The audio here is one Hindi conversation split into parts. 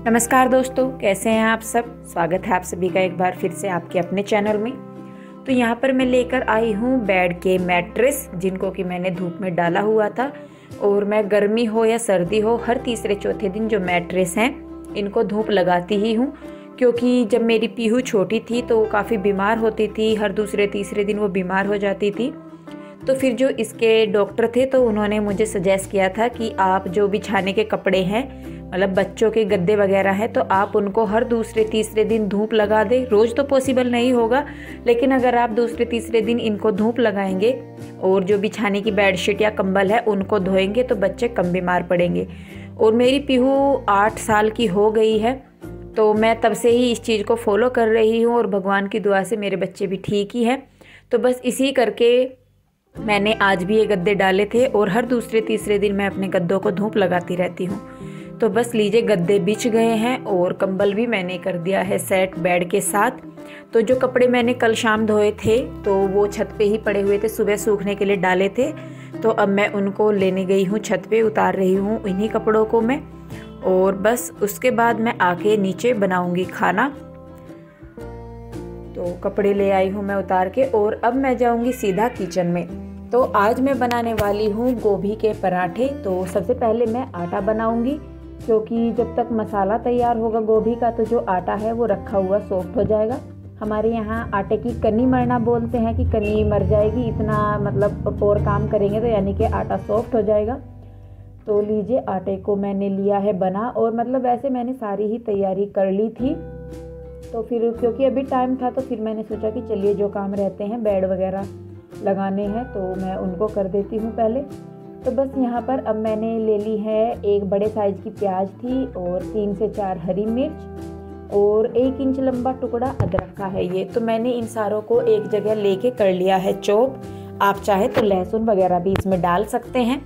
नमस्कार दोस्तों, कैसे हैं आप सब। स्वागत है आप सभी का एक बार फिर से आपके अपने चैनल में। तो यहाँ पर मैं लेकर आई हूँ बेड के मैट्रेस, जिनको कि मैंने धूप में डाला हुआ था। और मैं गर्मी हो या सर्दी हो, हर तीसरे चौथे दिन जो मैट्रेस हैं इनको धूप लगाती ही हूँ। क्योंकि जब मेरी पीहू छोटी थी तो वो काफ़ी बीमार होती थी, हर दूसरे तीसरे दिन वो बीमार हो जाती थी। तो फिर जो इसके डॉक्टर थे तो उन्होंने मुझे सजेस्ट किया था कि आप जो बिछाने के कपड़े हैं, मतलब बच्चों के गद्दे वगैरह हैं, तो आप उनको हर दूसरे तीसरे दिन धूप लगा दें। रोज़ तो पॉसिबल नहीं होगा, लेकिन अगर आप दूसरे तीसरे दिन इनको धूप लगाएंगे और जो बिछाने की बेडशीट या कंबल है उनको धोएंगे तो बच्चे कम बीमार पड़ेंगे। और मेरी पीहू 8 साल की हो गई है, तो मैं तब से ही इस चीज़ को फॉलो कर रही हूँ और भगवान की दुआ से मेरे बच्चे भी ठीक ही हैं। तो बस इसी करके मैंने आज भी ये गद्दे डाले थे और हर दूसरे तीसरे दिन मैं अपने गद्दों को धूप लगाती रहती हूँ। तो बस लीजिए, गद्दे बिछ गए हैं और कंबल भी मैंने कर दिया है सेट बेड के साथ। तो जो कपड़े मैंने कल शाम धोए थे तो वो छत पे ही पड़े हुए थे, सुबह सूखने के लिए डाले थे। तो अब मैं उनको लेने गई हूँ, छत पे उतार रही हूँ इन्हीं कपड़ों को मैं। और बस उसके बाद मैं आके नीचे बनाऊँगी खाना। तो कपड़े ले आई हूँ मैं उतार के और अब मैं जाऊँगी सीधा किचन में। तो आज मैं बनाने वाली हूँ गोभी के पराठे। तो सबसे पहले मैं आटा बनाऊँगी, क्योंकि जब तक मसाला तैयार होगा गोभी का तो जो आटा है वो रखा हुआ सॉफ्ट हो जाएगा। हमारे यहाँ आटे की कनी मरना बोलते हैं कि कनी मर जाएगी, इतना मतलब और काम करेंगे तो यानी कि आटा सॉफ्ट हो जाएगा। तो लीजिए, आटे को मैंने लिया है बना, और मतलब वैसे मैंने सारी ही तैयारी कर ली थी। तो फिर क्योंकि अभी टाइम था तो फिर मैंने सोचा कि चलिए जो काम रहते हैं बेड वगैरह लगाने हैं तो मैं उनको कर देती हूँ पहले। तो बस यहाँ पर अब मैंने ले ली है एक बड़े साइज़ की प्याज थी और 3 से 4 हरी मिर्च और 1 इंच लंबा टुकड़ा अदरक का है ये। तो मैंने इन सारों को एक जगह लेके कर लिया है चॉप। आप चाहे तो लहसुन वगैरह भी इसमें डाल सकते हैं।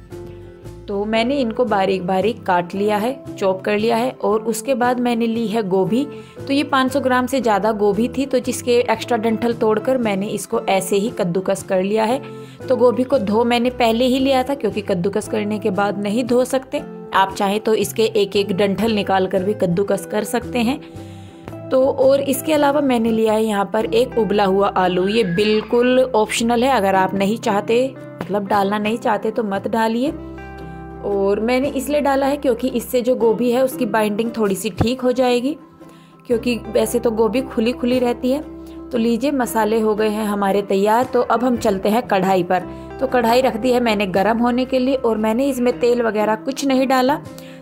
तो मैंने इनको बारीक बारीक काट लिया है, चॉप कर लिया है। और उसके बाद मैंने ली है गोभी। तो ये 500 ग्राम से ज़्यादा गोभी थी, तो जिसके एक्स्ट्रा डंठल तोड़कर मैंने इसको ऐसे ही कद्दूकस कर लिया है। तो गोभी को धो मैंने पहले ही लिया था, क्योंकि कद्दूकस करने के बाद नहीं धो सकते। आप चाहें तो इसके एक एक डंठल निकाल कर भी कद्दूकस कर सकते हैं। तो और इसके अलावा मैंने लिया है यहाँ पर एक उबला हुआ आलू। ये बिल्कुल ऑप्शनल है, अगर आप नहीं चाहते, मतलब डालना नहीं चाहते तो मत डालिए। और मैंने इसलिए डाला है क्योंकि इससे जो गोभी है उसकी बाइंडिंग थोड़ी सी ठीक हो जाएगी, क्योंकि वैसे तो गोभी खुली खुली रहती है। तो लीजिए, मसाले हो गए हैं हमारे तैयार। तो अब हम चलते हैं कढ़ाई पर। तो कढ़ाई रख दी है मैंने गरम होने के लिए, और मैंने इसमें तेल वगैरह कुछ नहीं डाला।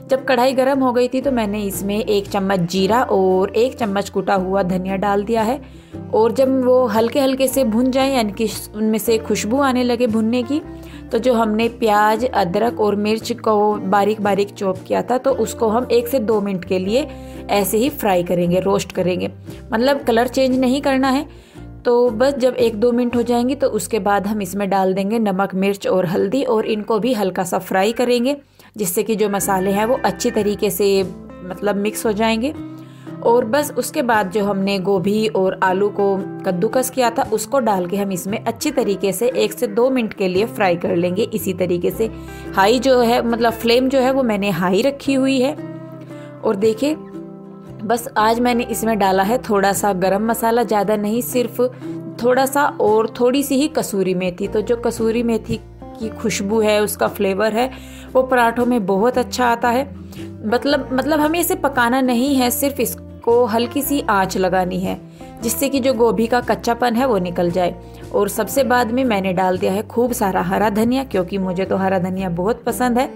जब कढ़ाई गरम हो गई थी तो मैंने इसमें 1 चम्मच जीरा और 1 चम्मच कुटा हुआ धनिया डाल दिया है। और जब वो हल्के हल्के से भुन जाए, यानी कि उनमें से खुशबू आने लगे भुनने की, तो जो हमने प्याज, अदरक और मिर्च को बारीक बारीक चॉप किया था, तो उसको हम 1 से 2 मिनट के लिए ऐसे ही फ्राई करेंगे, रोस्ट करेंगे। मतलब कलर चेंज नहीं करना है। तो बस जब 1-2 मिनट हो जाएंगी तो उसके बाद हम इसमें डाल देंगे नमक, मिर्च और हल्दी, और इनको भी हल्का सा फ्राई करेंगे, जिससे कि जो मसाले हैं वो अच्छी तरीके से मतलब मिक्स हो जाएंगे। और बस उसके बाद जो हमने गोभी और आलू को कद्दूकस किया था उसको डाल के हम इसमें अच्छी तरीके से 1 से 2 मिनट के लिए फ्राई कर लेंगे। इसी तरीके से हाई जो है, मतलब फ्लेम जो है वो मैंने हाई रखी हुई है। और देखिए, बस आज मैंने इसमें डाला है थोड़ा सा गरम मसाला, ज़्यादा नहीं, सिर्फ थोड़ा सा, और थोड़ी सी ही कसूरी मेथी। तो जो कसूरी मेथी की खुशबू है, उसका फ्लेवर है, वो पराठों में बहुत अच्छा आता है। मतलब हमें इसे पकाना नहीं है, सिर्फ इसको हल्की सी आंच लगानी है, जिससे कि जो गोभी का कच्चापन है वो निकल जाए। और सबसे बाद में मैंने डाल दिया है खूब सारा हरा धनिया, क्योंकि मुझे तो हरा धनिया बहुत पसंद है।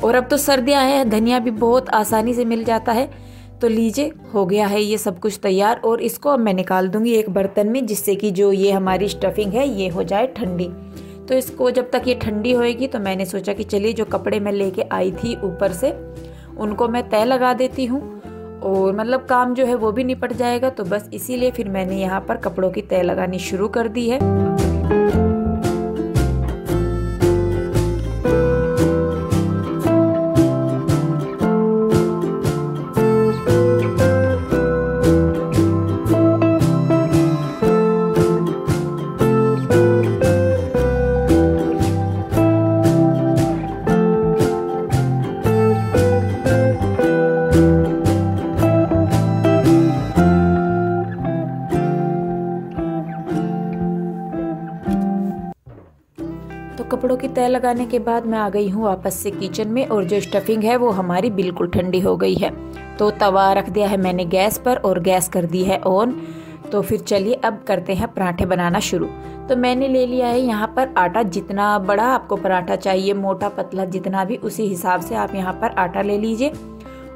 और अब तो सर्दियाँ हैं, धनिया भी बहुत आसानी से मिल जाता है। तो लीजिए, हो गया है ये सब कुछ तैयार। और इसको अब मैं निकाल दूंगी एक बर्तन में, जिससे कि जो ये हमारी स्टफिंग है ये हो जाए ठंडी। तो इसको जब तक ये ठंडी होएगी तो मैंने सोचा कि चलिए जो कपड़े मैं लेके आई थी ऊपर से, उनको मैं तय लगा देती हूँ, और मतलब काम जो है वो भी निपट जाएगा। तो बस इसीलिए फिर मैंने यहाँ पर कपड़ों की तय लगानी शुरू कर दी है। कपड़ों की तह लगाने के बाद मैं आ गई हूँ वापस से किचन में, और जो स्टफिंग है वो हमारी बिल्कुल ठंडी हो गई है। तो तवा रख दिया है मैंने गैस पर और गैस कर दी है ऑन। तो फिर चलिए अब करते हैं पराठे बनाना शुरू। तो मैंने ले लिया है यहाँ पर आटा, जितना बड़ा आपको पराठा चाहिए, मोटा पतला जितना भी, उसी हिसाब से आप यहाँ पर आटा ले लीजिए।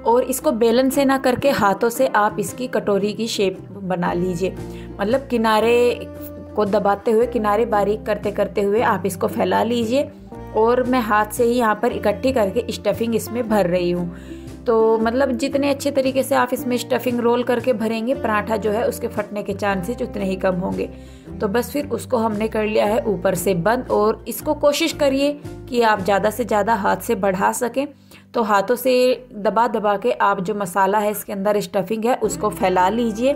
और इसको बेलन से ना करके हाथों से आप इसकी कटोरी की शेप बना लीजिए, मतलब किनारे को दबाते हुए, किनारे बारीक करते करते हुए आप इसको फैला लीजिए। और मैं हाथ से ही यहाँ पर इकट्ठी करके स्टफिंग इसमें भर रही हूँ। तो मतलब जितने अच्छे तरीके से आप इसमें स्टफिंग रोल करके भरेंगे, पराठा जो है उसके फटने के चांसेस उतने ही कम होंगे। तो बस फिर उसको हमने कर लिया है ऊपर से बंद। और इसको कोशिश करिए कि आप ज़्यादा से ज़्यादा हाथ से बढ़ा सकें। तो हाथों से दबा दबा के आप जो मसाला है इसके अंदर स्टफिंग है उसको फैला लीजिए।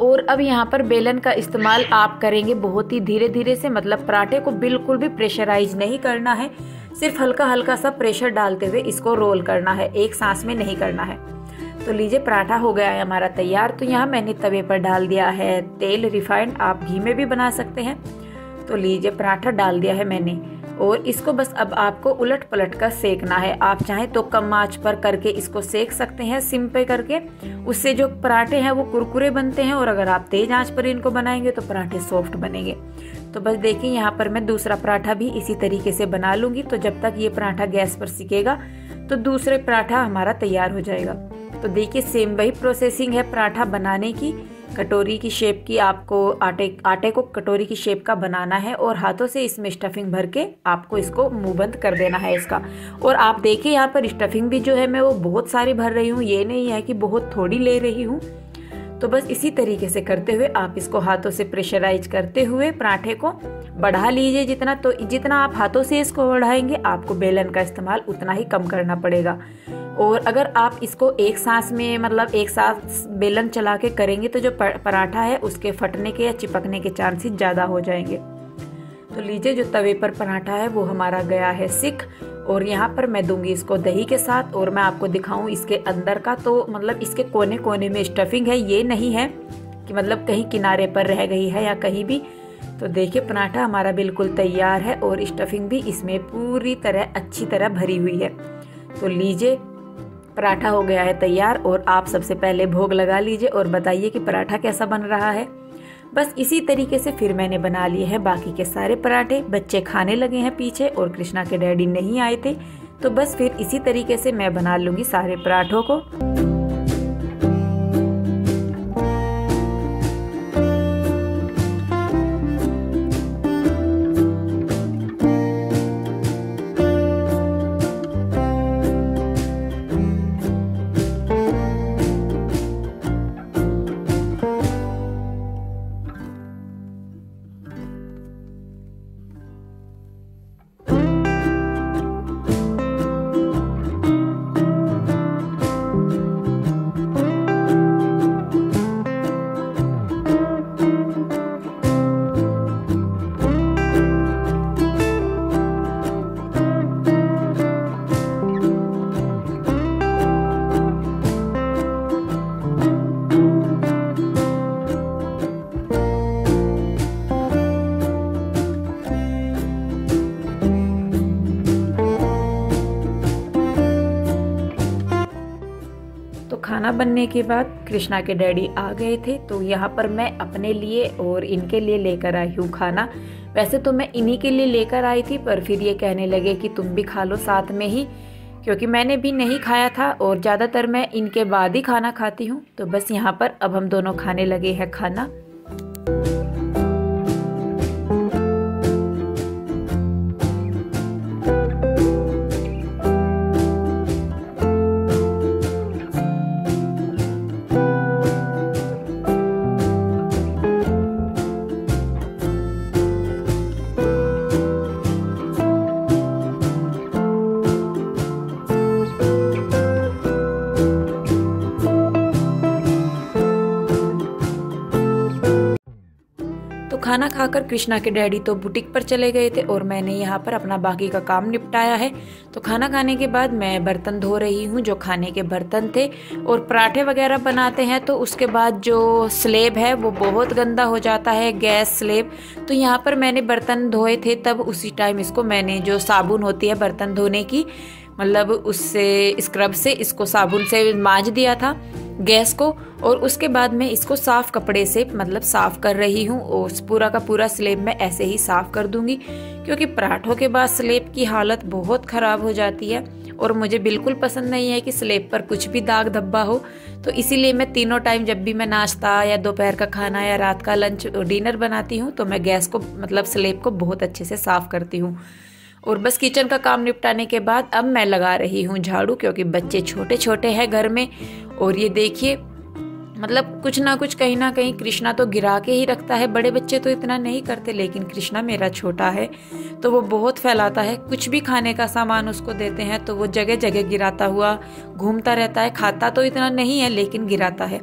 और अब यहाँ पर बेलन का इस्तेमाल आप करेंगे बहुत ही धीरे धीरे से, मतलब पराठे को बिल्कुल भी प्रेशराइज नहीं करना है, सिर्फ हल्का हल्का सा प्रेशर डालते हुए इसको रोल करना है, एक सांस में नहीं करना है। तो लीजिए पराठा हो गया है हमारा तैयार। तो यहाँ मैंने तवे पर डाल दिया है तेल, रिफाइंड, आप घी में भी बना सकते हैं। तो लीजिए पराठा डाल दिया है मैंने, और इसको बस अब आपको उलट पलट कर सेकना है। आप चाहें तो कम आंच पर करके इसको सेक सकते हैं, सिम पे करके, उससे जो पराठे हैं वो कुरकुरे बनते हैं। और अगर आप तेज आंच पर इनको बनाएंगे तो पराठे सॉफ्ट बनेंगे। तो बस देखिए यहाँ पर मैं दूसरा पराठा भी इसी तरीके से बना लूँगी। तो जब तक ये पराठा गैस पर सिकेगा तो दूसरे पराठा हमारा तैयार हो जाएगा। तो देखिए सेम वही प्रोसेसिंग है पराठा बनाने की। कटोरी की शेप की आपको आटे को कटोरी की शेप का बनाना है, और हाथों से इसमें स्टफिंग भर के आपको इसको मुंह बंद कर देना है इसका। और आप देखिए यहाँ पर स्टफिंग भी जो है मैं वो बहुत सारी भर रही हूँ, ये नहीं है कि बहुत थोड़ी ले रही हूँ। तो बस इसी तरीके से करते हुए आप इसको हाथों से प्रेशराइज करते हुए पराठे को बढ़ा लीजिए जितना। तो जितना आप हाथों से इसको बढ़ाएंगे आपको बेलन का इस्तेमाल उतना ही कम करना पड़ेगा। और अगर आप इसको एक सांस में, मतलब एक साथ बेलन चला के करेंगे तो जो पराठा है उसके फटने के या चिपकने के चांसेस ज़्यादा हो जाएंगे। तो लीजिए जो तवे पर पराठा है वो हमारा गया है सिक, और यहाँ पर मैं दूंगी इसको दही के साथ। और मैं आपको दिखाऊं इसके अंदर का, तो मतलब इसके कोने कोने में स्टफिंग है, ये नहीं है कि मतलब कहीं किनारे पर रह गई है या कहीं भी। तो देखिए पराठा हमारा बिल्कुल तैयार है और स्टफिंग भी इसमें पूरी तरह अच्छी तरह भरी हुई है। तो लीजिए पराठा हो गया है तैयार, और आप सबसे पहले भोग लगा लीजिए और बताइए कि पराठा कैसा बन रहा है। बस इसी तरीके से फिर मैंने बना लिए हैं बाकी के सारे पराठे। बच्चे खाने लगे हैं पीछे, और कृष्णा के डैडी नहीं आए थे। तो बस फिर इसी तरीके से मैं बना लूँगी सारे पराठों को। खाना बनने के बाद कृष्णा के डैडी आ गए थे। तो यहाँ पर मैं अपने लिए और इनके लिए लेकर आई हूँ खाना। वैसे तो मैं इन्हीं के लिए लेकर आई थी, पर फिर ये कहने लगे कि तुम भी खा लो साथ में ही, क्योंकि मैंने भी नहीं खाया था और ज़्यादातर मैं इनके बाद ही खाना खाती हूँ। तो बस यहाँ पर अब हम दोनों खाने लगे हैं खाना। खाना खाकर कृष्णा के डैडी तो बुटीक पर चले गए थे और मैंने यहाँ पर अपना बाकी का काम निपटाया है। तो खाना खाने के बाद मैं बर्तन धो रही हूँ, जो खाने के बर्तन थे। और पराठे वगैरह बनाते हैं तो उसके बाद जो स्लेब है वो बहुत गंदा हो जाता है, गैस स्लेब। तो यहाँ पर मैंने बर्तन धोए थे, तब उसी टाइम इसको मैंने जो साबुन होती है बर्तन धोने की, मतलब उससे स्क्रब से इसको साबुन से मांज दिया था गैस को। और उसके बाद मैं इसको साफ कपड़े से मतलब साफ कर रही हूँ। और पूरा का पूरा स्लेब मैं ऐसे ही साफ कर दूंगी, क्योंकि पराठों के बाद स्लेब की हालत बहुत ख़राब हो जाती है और मुझे बिल्कुल पसंद नहीं है कि स्लेब पर कुछ भी दाग धब्बा हो। तो इसीलिए मैं तीनों टाइम जब भी मैं नाश्ता या दोपहर का खाना या रात का लंच डिनर बनाती हूँ तो मैं गैस को मतलब स्लेब को बहुत अच्छे से साफ करती हूँ। और बस किचन का काम निपटाने के बाद अब मैं लगा रही हूँ झाड़ू, क्योंकि बच्चे छोटे छोटे हैं घर में। और ये देखिए मतलब कुछ ना कुछ कहीं ना कहीं कृष्णा तो गिरा के ही रखता है। बड़े बच्चे तो इतना नहीं करते, लेकिन कृष्णा मेरा छोटा है तो वो बहुत फैलाता है। कुछ भी खाने का सामान उसको देते हैं तो वो जगह जगह गिराता हुआ घूमता रहता है। खाता तो इतना नहीं है लेकिन गिराता है।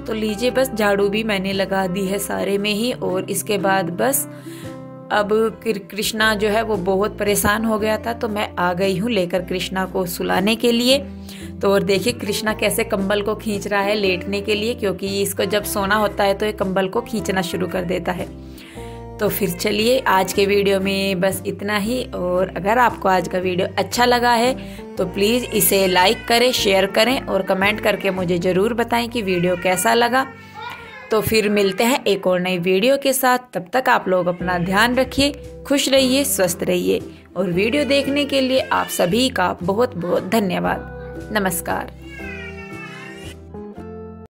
तो लीजिए बस झाड़ू भी मैंने लगा दी है सारे में ही। और इसके बाद बस अब कृष्णा जो है वो बहुत परेशान हो गया था, तो मैं आ गई हूँ लेकर कृष्णा को सुलाने के लिए। तो और देखिए कृष्णा कैसे कंबल को खींच रहा है लेटने के लिए, क्योंकि इसको जब सोना होता है तो ये कंबल को खींचना शुरू कर देता है। तो फिर चलिए आज के वीडियो में बस इतना ही। और अगर आपको आज का वीडियो अच्छा लगा है तो प्लीज़ इसे लाइक करें, शेयर करें और कमेंट करके मुझे ज़रूर बताएं कि वीडियो कैसा लगा। तो फिर मिलते हैं एक और नई वीडियो के साथ। तब तक आप लोग अपना ध्यान रखिए, खुश रहिए, स्वस्थ रहिए। और वीडियो देखने के लिए आप सभी का बहुत बहुत धन्यवाद। नमस्कार।